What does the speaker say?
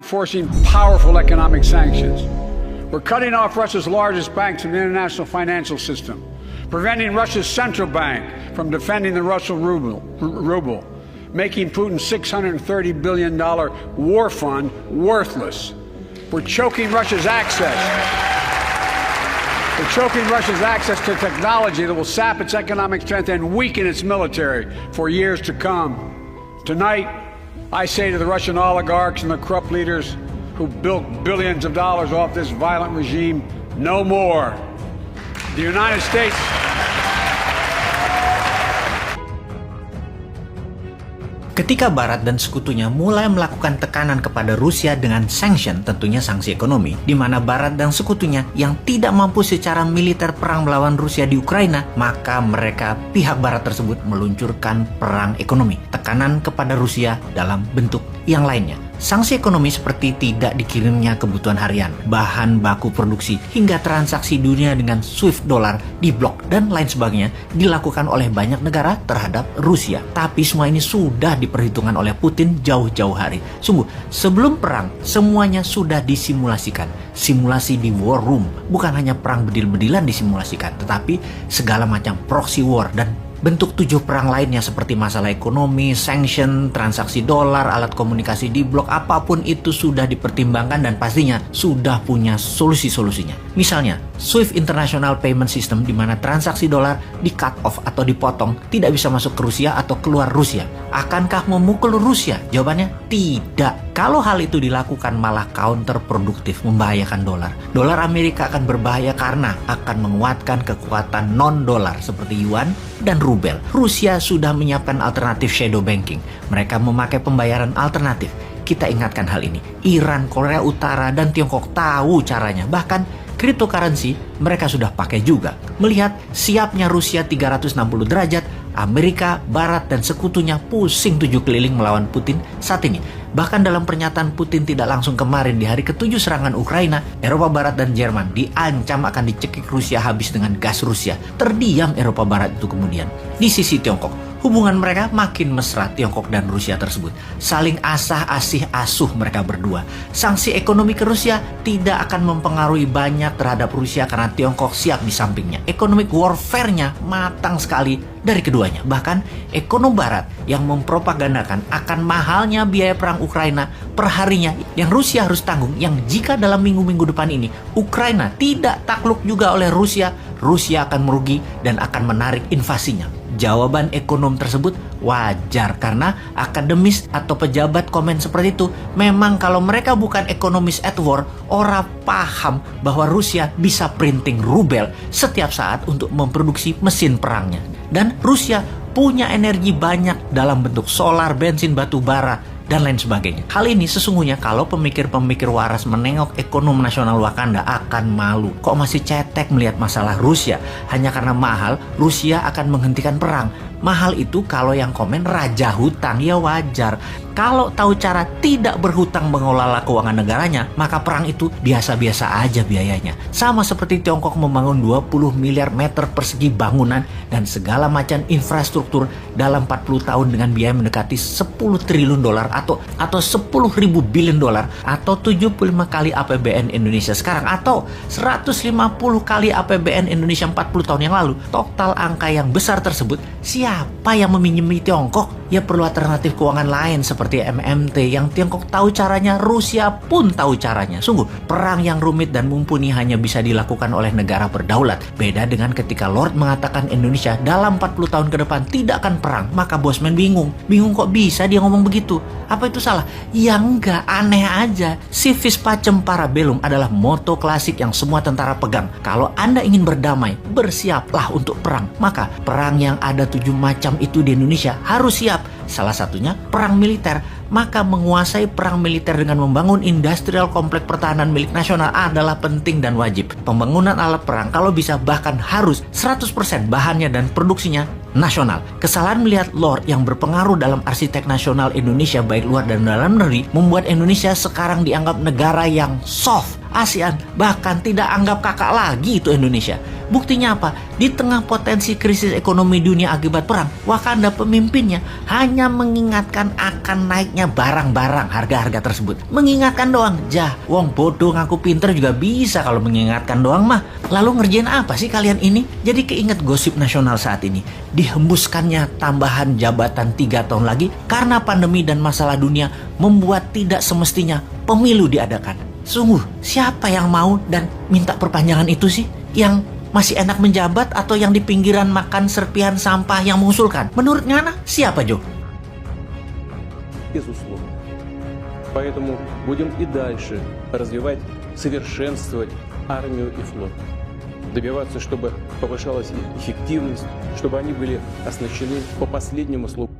Forcing powerful economic sanctions. We're cutting off Russia's largest banks from the international financial system, preventing Russia's central bank from defending the Russian ruble, making Putin's $630 billion war fund worthless. We're choking Russia's access. We're choking Russia's access to technology that will sap its economic strength and weaken its military for years to come. Tonight, I say to the Russian oligarchs and the corrupt leaders who built billions of dollars off this violent regime, no more. The United States... Ketika Barat dan sekutunya mulai melakukan tekanan kepada Rusia dengan sanction, tentunya sanksi ekonomi, di mana Barat dan sekutunya yang tidak mampu secara militer perang melawan Rusia di Ukraina, maka pihak Barat tersebut meluncurkan perang ekonomi, tekanan kepada Rusia dalam bentuk yang lainnya. Sanksi ekonomi seperti tidak dikirimnya kebutuhan harian, bahan baku produksi, hingga transaksi dunia dengan SWIFT dollar diblok dan lain sebagainya dilakukan oleh banyak negara terhadap Rusia. Tapi semua ini sudah diperhitungkan oleh Putin jauh-jauh hari. Sungguh, sebelum perang semuanya sudah disimulasikan. Simulasi di war room, bukan hanya perang bedil-bedilan disimulasikan, tetapi segala macam proxy war dan bentuk 7 perang lainnya seperti masalah ekonomi, sanction, transaksi dolar, alat komunikasi diblok, apapun itu sudah dipertimbangkan dan pastinya sudah punya solusi-solusinya. Misalnya, SWIFT International Payment System di mana transaksi dolar di cut off atau dipotong, tidak bisa masuk ke Rusia atau keluar Rusia. Akankah memukul Rusia? Jawabannya tidak. Kalau hal itu dilakukan malah counterproduktif, membahayakan dolar. Dolar Amerika akan berbahaya karena akan menguatkan kekuatan non-dolar seperti yuan dan rubel. Rusia sudah menyiapkan alternatif shadow banking. Mereka memakai pembayaran alternatif. Kita ingatkan hal ini. Iran, Korea Utara, dan Tiongkok tahu caranya. Bahkan cryptocurrency mereka sudah pakai juga. Melihat siapnya Rusia 360 derajat, Amerika, Barat, dan sekutunya pusing 7 keliling melawan Putin saat ini. Bahkan dalam pernyataan Putin tidak langsung kemarin di hari ke-7 serangan Ukraina, Eropa Barat dan Jerman diancam akan dicekik Rusia habis dengan gas Rusia. Terdiam Eropa Barat itu kemudian. Di sisi Tiongkok, hubungan mereka makin mesra, Tiongkok dan Rusia tersebut. Saling asah-asih asuh mereka berdua. Sanksi ekonomi ke Rusia tidak akan mempengaruhi banyak terhadap Rusia karena Tiongkok siap di sampingnya. Economic warfare-nya matang sekali dari keduanya. Bahkan ekonom Barat yang mempropagandakan akan mahalnya biaya perang Ukraina per harinya yang Rusia harus tanggung, yang jika dalam minggu-minggu depan ini Ukraina tidak takluk juga oleh Rusia, Rusia akan merugi dan akan menarik invasinya. Jawaban ekonom tersebut wajar karena akademis atau pejabat komen seperti itu. Memang kalau mereka bukan ekonomis at war, orang paham bahwa Rusia bisa printing rubel setiap saat untuk memproduksi mesin perangnya. Dan Rusia punya energi banyak dalam bentuk solar, bensin, batu bara, dan lain sebagainya. Hal ini sesungguhnya kalau pemikir-pemikir waras menengok ekonomi nasional Wakanda akan malu. Kok masih cetek melihat masalah Rusia? Hanya karena mahal, Rusia akan menghentikan perang. Mahal itu kalau yang komen raja hutang, ya wajar. Kalau tahu cara tidak berhutang mengelola keuangan negaranya, maka perang itu biasa-biasa aja biayanya. Sama seperti Tiongkok membangun 20 miliar meter persegi bangunan dan segala macam infrastruktur dalam 40 tahun dengan biaya mendekati 10 triliun dolar atau 10.000 billion dolar atau 75 kali APBN Indonesia sekarang atau 150 kali APBN Indonesia 40 tahun yang lalu. Total angka yang besar tersebut, siapa yang meminjami Tiongkok? Ya perlu alternatif keuangan lain seperti MMT yang Tiongkok tahu caranya, Rusia pun tahu caranya. Sungguh, perang yang rumit dan mumpuni hanya bisa dilakukan oleh negara berdaulat. Beda dengan ketika Lord mengatakan Indonesia dalam 40 tahun ke depan tidak akan perang, maka Bosman bingung. Bingung kok bisa dia ngomong begitu? Apa itu salah? Ya enggak, aneh aja. Civis pacem parabellum adalah moto klasik yang semua tentara pegang. Kalau Anda ingin berdamai, bersiaplah untuk perang. Maka perang yang ada 7 macam itu di Indonesia harus siap. Salah satunya perang militer. Maka menguasai perang militer dengan membangun industrial kompleks pertahanan milik nasional adalah penting dan wajib. Pembangunan alat perang kalau bisa bahkan harus 100% bahannya dan produksinya nasional. Kesalahan melihat Lord yang berpengaruh dalam arsitek nasional Indonesia baik luar dan dalam negeri membuat Indonesia sekarang dianggap negara yang soft ASEAN, bahkan tidak anggap kakak lagi itu Indonesia. Buktinya apa? Di tengah potensi krisis ekonomi dunia akibat perang, Wakanda pemimpinnya hanya mengingatkan akan naiknya barang-barang harga-harga tersebut. Mengingatkan doang, wong bodoh ngaku pinter juga bisa kalau mengingatkan doang mah. Lalu ngerjain apa sih kalian ini? Jadi keinget gosip nasional saat ini. Dihembuskannya tambahan jabatan 3 tahun lagi karena pandemi dan masalah dunia membuat tidak semestinya pemilu diadakan. Sungguh, siapa yang mau dan minta perpanjangan itu sih? Yang masih enak menjabat atau yang di pinggiran makan serpihan sampah yang mengusulkan? Menurut Ngana, siapa Jo? Безусловно. Поэтому будем и дальше развивать, совершенствовать армию и флот. Добиваться, чтобы повышалась их эффективность, чтобы они были оснащены по последнему слову.